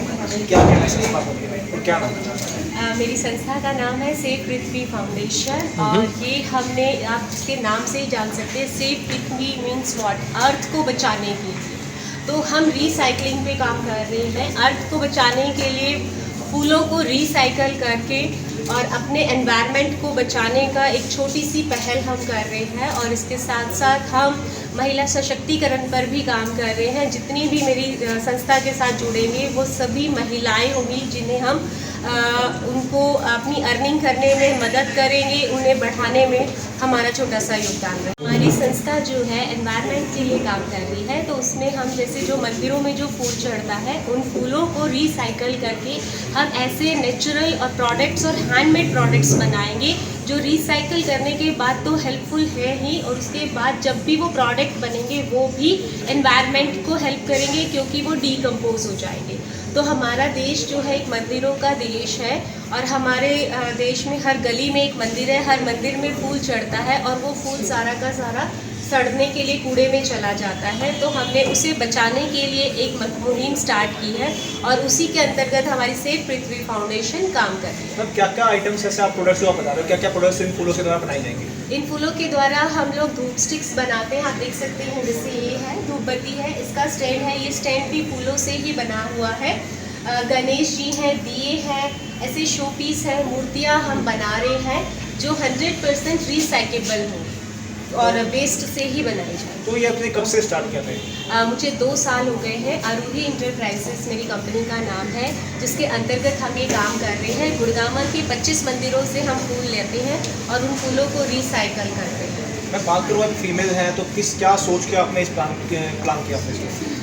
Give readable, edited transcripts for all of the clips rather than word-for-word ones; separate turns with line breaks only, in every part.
क्या कहना है संस्था को और क्या नाम है?
मेरी संस्था का नाम है सेव पृथ्वी फाउंडेशन और ये हमने, आप इसके नाम से ही जान सकते हैं, सेव पृथ्वी मीन्स व्हाट, अर्थ को बचाने के लिए। तो हम रिसाइकलिंग पे काम कर रहे हैं। अर्थ को बचाने के लिए फूलों को रिसाइकल करके और अपने एनवायरनमेंट को बचाने का एक छोटी सी पहल हम कर रहे हैं। और इसके साथ साथ हम महिला सशक्तिकरण पर भी काम कर रहे हैं। जितनी भी मेरी संस्था के साथ जुड़ेंगे वो सभी महिलाएं होंगी जिन्हें हम उनको अपनी अर्निंग करने में मदद करेंगे, उन्हें बढ़ाने में हमारा छोटा सा योगदान है। हमारी संस्था जो है एनवायरनमेंट के लिए काम कर रही है, तो उसमें हम जैसे जो मंदिरों में जो फूल चढ़ता है उन फूलों को रिसाइकल करके हम ऐसे नेचुरल और प्रोडक्ट्स और हैंडमेड प्रोडक्ट्स बनाएंगे जो रिसाइकल करने के बाद तो हेल्पफुल है ही, और उसके बाद जब भी वो प्रोडक्ट बनेंगे वो भी एनवायरनमेंट को हेल्प करेंगे क्योंकि वो डीकम्पोज हो जाएंगे। तो हमारा देश जो है एक मंदिरों का देश है और हमारे देश में हर गली में एक मंदिर है, हर मंदिर में फूल चढ़ता है और वो फूल सारा का सारा सड़ने के लिए कूड़े में चला जाता है। तो हमने उसे बचाने के लिए एक मुहिम स्टार्ट की है और उसी के अंतर्गत हमारी सेव पृथ्वी फाउंडेशन काम कर रही है।
क्या क्या आइटम्स ऐसे आप प्रोडक्ट्स जो आप बता रहे हो, क्या क्या प्रोडक्ट्स इन फूलों के द्वारा बनाए जाएंगे?
इन फूलों के द्वारा हम लोग धूप स्टिक्स बनाते हैं। आप देख सकते हैं जैसे ये है धूपबत्ती है, इसका स्टैंड है, ये स्टैंड भी फूलों से ही बना हुआ है। गणेश जी हैं, दिए हैं, ऐसे शो पीस है, मूर्तियाँ हम बना रहे हैं जो 100% रिसाइकेबल हो और वेस्ट से ही बनाई जाए।
तो ये आपने कब से स्टार्ट किया था?
मुझे 2 साल हो गए हैं। आरूढ़ी इंटरप्राइजेस मेरी कंपनी का नाम है, जिसके अंतर्गत हम ये काम कर रहे हैं। गुड़गांव के 25 मंदिरों से हम फूल लेते हैं और उन फूलों को रिसाइकल करते हैं।
मैं बात करूँ, आप फीमेल हैं तो क्या सोच के आपने इस प्लान किया आपने?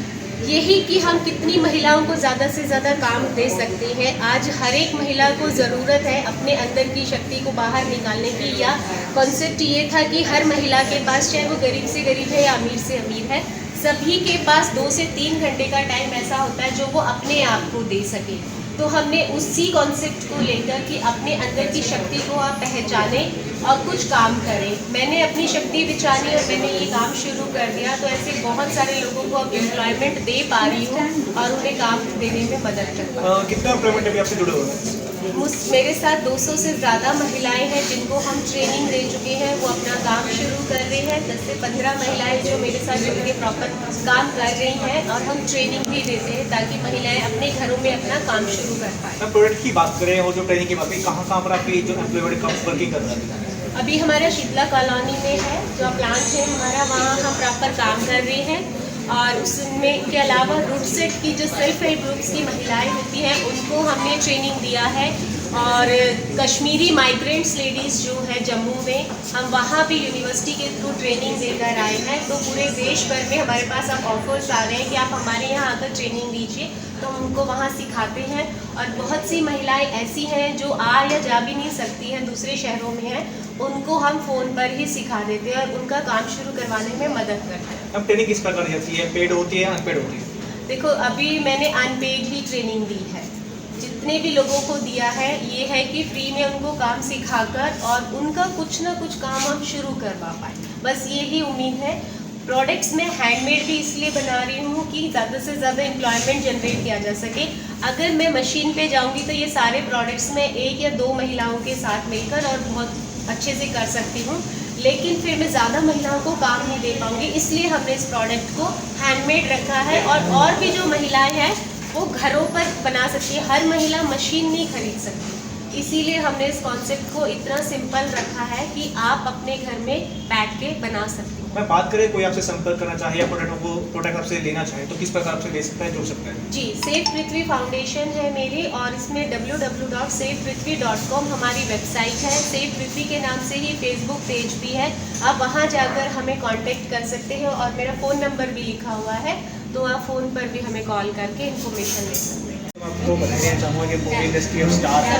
यही कि हम कितनी महिलाओं को ज़्यादा से ज़्यादा काम दे सकते हैं। आज हर एक महिला को ज़रूरत है अपने अंदर की शक्ति को बाहर निकालने की। या कॉन्सेप्ट ये था कि हर महिला के पास, चाहे वो गरीब से गरीब है या अमीर से अमीर है, सभी के पास 2 से 3 घंटे का टाइम ऐसा होता है जो वो अपने आप को दे सके। तो हमने उसी कॉन्सेप्ट को लेकर कि अपने अंदर की शक्ति को आप पहचानें और कुछ काम करें। मैंने अपनी शक्ति पहचानी और मैंने ये काम शुरू कर दिया। तो ऐसे बहुत सारे लोगों को अब एम्प्लॉयमेंट दे पा रही हूँ और उन्हें काम देने में मदद कर पा रही हूँ।
कितना एम्प्लॉयमेंट अभी आपसे जुड़े हुए हैं?
मेरे साथ 200 से ज़्यादा महिलाएं हैं जिनको हम ट्रेनिंग दे चुके हैं, वो अपना काम शुरू कर रहे हैं। 10 से 15 महिलाएं जो मेरे साथ जुड़ के प्रॉपर काम कर रही हैं और हम ट्रेनिंग भी देते हैं ताकि महिलाएं अपने घरों में अपना काम शुरू कर पाएँ।
अब प्रोडक्ट की बात करें और जो ट्रेनिंग की बात करें, कहाँ पर आपकी जो एम्प्लॉयमेंट कम वर्किंग कर रहा है?
अभी हमारा शीतला कॉलोनी में है जो प्लांट है हमारा, वहाँ हम प्रॉपर काम कर रहे हैं। और उसमें के अलावा रूट सेट की जो सेल्फ हेल्प ग्रुप्स की महिलाएं होती हैं उनको हमने ट्रेनिंग दिया है। और कश्मीरी माइग्रेंट्स लेडीज़ जो है जम्मू में, हम वहाँ भी यूनिवर्सिटी के थ्रू ट्रेनिंग देकर आए हैं। तो पूरे देश भर में हमारे पास अब ऑफर्स आ रहे हैं कि आप हमारे यहाँ आकर ट्रेनिंग दीजिए, तो हम उनको वहाँ सिखाते हैं। और बहुत सी महिलाएं ऐसी हैं जो आ या जा भी नहीं सकती हैं, दूसरे शहरों में हैं, उनको हम फ़ोन पर ही सिखा देते हैं और उनका काम शुरू करवाने में मदद करते हैं।
अब ट्रेनिंग किस प्रकार जाती है, पेड होती है या अनपेड होती है?
देखो, अभी मैंने अनपेड ही ट्रेनिंग दी है। जितने भी लोगों को दिया है ये है कि फ्री में उनको काम सिखाकर और उनका कुछ ना कुछ काम हम शुरू करवा पाए, बस ये ही उम्मीद है। प्रोडक्ट्स मैं हैंडमेड भी इसलिए बना रही हूँ कि ज़्यादा से ज़्यादा एम्प्लॉयमेंट जनरेट किया जा सके। अगर मैं मशीन पे जाऊँगी तो ये सारे प्रोडक्ट्स मैं 1 या 2 महिलाओं के साथ मिलकर और बहुत अच्छे से कर सकती हूँ, लेकिन फिर मैं ज़्यादा महिलाओं को काम नहीं दे पाऊँगी। इसलिए हमने इस प्रोडक्ट को हैंडमेड रखा है और भी जो महिलाएँ हैं वो घरों पर बना सकती है। हर महिला मशीन नहीं खरीद सकती, इसीलिए हमने इस कॉन्सेप्ट को इतना सिंपल रखा है कि आप अपने घर में बैठ के बना सकते हैं।
मैं बात करें, कोई आपसे संपर्क करना चाहे या प्रोडक्ट आपसे लेना चाहे तो किस प्रकार आपसे ले सकता है, जुड़ सकता है?
जी, सेव पृथ्वी फाउंडेशन है मेरी और इसमें www.saveprithvi.com हमारी वेबसाइट है। सेव पृथ्वी के नाम से ही फेसबुक पेज भी है, आप वहाँ जाकर हमें कांटेक्ट कर सकते हैं और मेरा फ़ोन नंबर भी लिखा हुआ है, तो आप फ़ोन पर भी हमें कॉल करके इन्फॉर्मेशन ले सकते हैं।
आपको बताना चाहूँगा कि मूवी इंडस्ट्री ऑफ स्टार है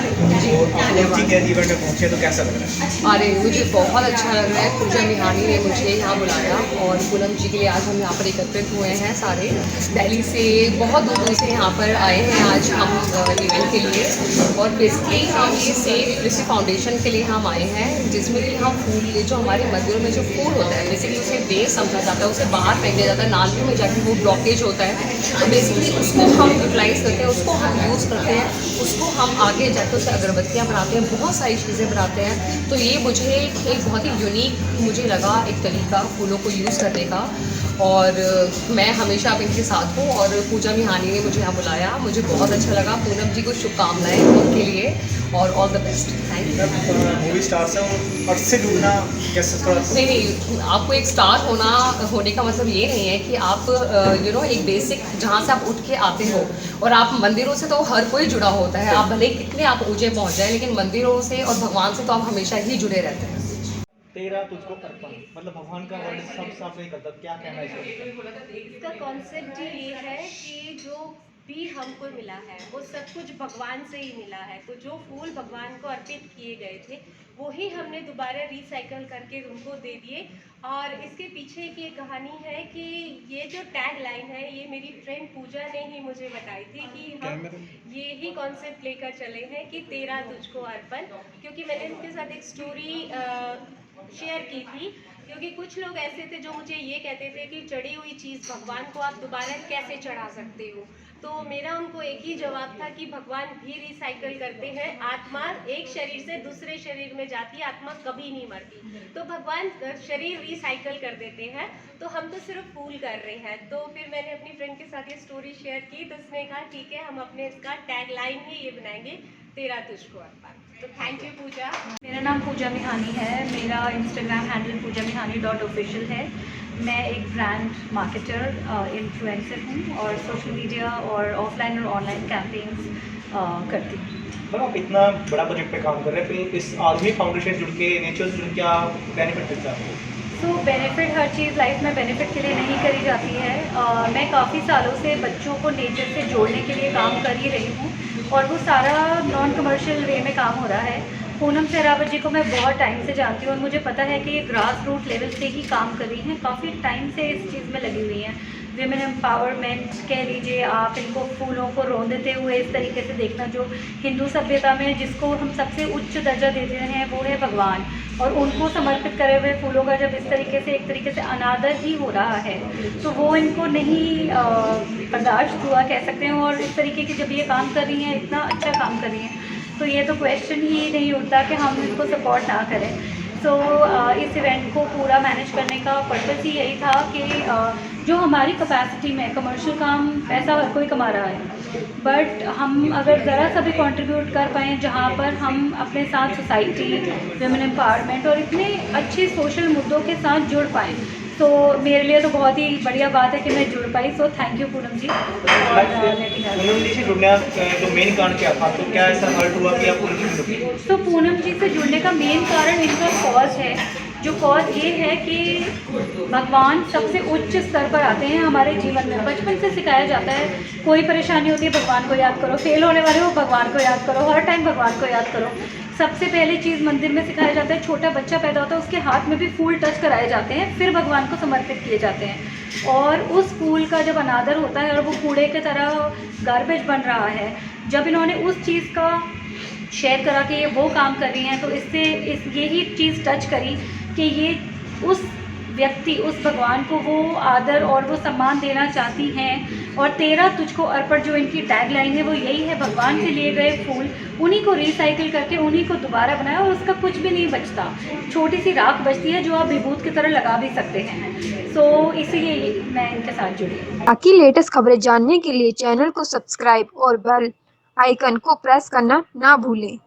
और आप के इवेंट में पहुँचे तो कैसा लग रहा है?
अरे मुझे बहुत अच्छा लग रहा है। पूजा निहानी ने मुझे यहाँ बुलाया और पूनम जी के लिए आज हम यहाँ पर एकत्रित हुए हैं। सारे दिल्ली से बहुत दूर से यहाँ पर आए हैं आज हम इवेंट के लिए। और बेसिकली हम ये सेव पृथ्वी फाउंडेशन के लिए हम आए हैं, जिसमें कि हम फूल, जो हमारे मंदिरों में जो फूल होता है बेसिकली उसे वेस्ट समझा जाता है, उसे बाहर फेंक दिया जाता है, नालियों में जाकर वो ब्लॉकेज होता है। तो बेसिकली उसको हम यूटिलाइज़ करते हैं, उसको हम हम यूज़ करते हैं उसको हम आगे जाकर उसे अगरबत्तियाँ बनाते हैं, बहुत सारी चीज़ें बनाते हैं। तो ये मुझे एक बहुत ही यूनिक मुझे लगा एक तरीका फूलों को यूज़ करने का, और मैं हमेशा अब इनके साथ हूँ। और पूजा मिहानी ने मुझे यहाँ बुलाया, मुझे बहुत अच्छा लगा। पूनम जी को शुभकामनाएँ उनके लिए और all the best. Thank you.
Movie star से और से जुड़ना कैसे थोड़ा
नहीं, आपको एक स्टार होने का मतलब ये नहीं है कि आप एक बेसिक जहाँ से आप उठ के आते हो, और आप मंदिरों से तो हर कोई जुड़ा होता है, आप भले कितने आप ऊँचे पहुँच जाए, लेकिन मंदिरों से और भगवान से तो आप हमेशा ही जुड़े रहते हैं।
तेरा तुझको अर्पण, मतलब भगवान का वर्ड सब साफ नहीं करता, क्या कहना है इसको?
इसका कॉन्सेप्ट ही ये है कि जो भी हमको मिला है वो सब कुछ भगवान से ही मिला है। तो जो फूल भगवान को अर्पित किए गए थे वो ही हमने दोबारा रिसाइकल करके उनको दे दिए। और इसके पीछे की एक कहानी है कि ये जो टैग लाइन है ये मेरी फ्रेंड पूजा ने ही मुझे बताई थी कि हम ये ही कॉन्सेप्ट लेकर चले हैं कि तेरा तुझको अर्पण, क्योंकि मैंने उनके साथ एक स्टोरी शेयर की थी। क्योंकि कुछ लोग ऐसे थे जो मुझे ये कहते थे कि चढ़ी हुई चीज़ भगवान को आप दोबारा कैसे चढ़ा सकते हो। तो मेरा उनको एक ही जवाब था कि भगवान भी रिसाइकल करते हैं। आत्मा एक शरीर से दूसरे शरीर में जाती है, आत्मा कभी नहीं मरती। तो भगवान शरीर रिसाइकल कर देते हैं, तो हम तो सिर्फ फूल कर रहे हैं। तो फिर मैंने अपनी फ्रेंड के साथ ये स्टोरी शेयर की, तो उसने कहा ठीक है हम अपने इसका टैग लाइन ही ये बनाएंगे, तेरा तुझको अर्पण। तो थैंक यू पूजा।
मेरा नाम पूजा मिहानी है, मेरा इंस्टाग्राम हैंडल poojaMihani.official है। मैं एक ब्रांड मार्केटर इन्फ्लुएंसर हूँ और सोशल मीडिया और ऑफलाइन और ऑनलाइन कैंपेन्स करती हूँ।
मतलब आप इतना बड़ा प्रोजेक्ट पे काम कर रहे हैं, फिर इस आदमी फाउंडेशन से जुड़ के, नेचर से जुड़ के क्या बेनिफिट मिलता है आपको?
सो बेनिफिट, हर चीज़ लाइफ में बेनिफिट के लिए नहीं करी जाती है। मैं काफ़ी सालों से बच्चों को नेचर से जोड़ने के लिए काम कर ही रही हूँ, और वो सारा नॉन कमर्शियल वे में काम हो रहा है। पूनम सहरावत जी को मैं बहुत टाइम से जानती हूँ और मुझे पता है कि ये ग्रास रूट लेवल से ही काम कर रही हैं, काफ़ी टाइम से इस चीज़ में लगी हुई हैं। विमेन एम्पावरमेंट कह लीजिए आप, इनको फूलों को रौंदते हुए इस तरीके से देखना, जो हिंदू सभ्यता में जिसको हम सबसे उच्च दर्जा देते हैं वो है भगवान, और उनको समर्पित करे हुए फूलों का जब इस तरीके से एक तरीके से अनादर ही हो रहा है तो वो इनको नहीं बर्दाश्त हुआ कह सकते हैं। और इस तरीके की जब ये काम कर रही हैं, इतना अच्छा काम कर रही हैं, तो ये तो क्वेश्चन ही नहीं उठता कि हम इनको सपोर्ट ना करें। सो इस इवेंट को पूरा मैनेज करने का पर्पस ही यही था कि जो हमारी कैपेसिटी में कमर्शियल काम पैसा हर कोई कमा रहा है, बट हम अगर ज़रा सा भी कंट्रीब्यूट कर पाएँ जहाँ पर हम अपने साथ सोसाइटी, विमेन एम्पावरमेंट और इतने अच्छे सोशल मुद्दों के साथ जुड़ पाएँ, तो मेरे लिए तो बहुत ही बढ़िया बात है कि मैं जुड़ पाई। सो थैंक यू पूनम जी।
पूनम जी से जुड़ने जो मेन कारण क्या था, तो क्या ऐसा हर्ट हुआ कि आप पूनम जी से जुड़ी?
तो पूनम जी से जुड़ने का मेन कारण इनका कॉज है, जो कॉज ये है कि भगवान सबसे उच्च स्तर पर आते हैं हमारे जीवन में। बचपन से सिखाया जाता है, कोई परेशानी होती है भगवान को याद करो, फेल होने वाले हो भगवान को याद करो, हर टाइम भगवान को याद करो। सबसे पहली चीज़ मंदिर में सिखाया जाता है, छोटा बच्चा पैदा होता है उसके हाथ में भी फूल टच कराए जाते हैं, फिर भगवान को समर्पित किए जाते हैं। और उस फूल का जब अनादर होता है और वो कूड़े की तरह गार्बेज बन रहा है, जब इन्होंने उस चीज़ का शेयर करा कि ये वो काम कर रही हैं, तो इससे यही चीज़ टच करी कि ये उस व्यक्ति, उस भगवान को वो आदर और वो सम्मान देना चाहती हैं। और तेरा तुझको अर्पण जो इनकी टैग लाइन है वो यही है, भगवान से लिए गए फूल उन्हीं को रिसाइकिल करके उन्हीं को दोबारा बनाया, और उसका कुछ भी नहीं बचता, छोटी सी राख बचती है जो आप विभूत की तरह लगा भी सकते हैं। सो इसीलिए मैं इनके साथ जुड़ी।
बाकी लेटेस्ट खबरें जानने के लिए चैनल को सब्सक्राइब और बेल आइकन को प्रेस करना ना भूलें।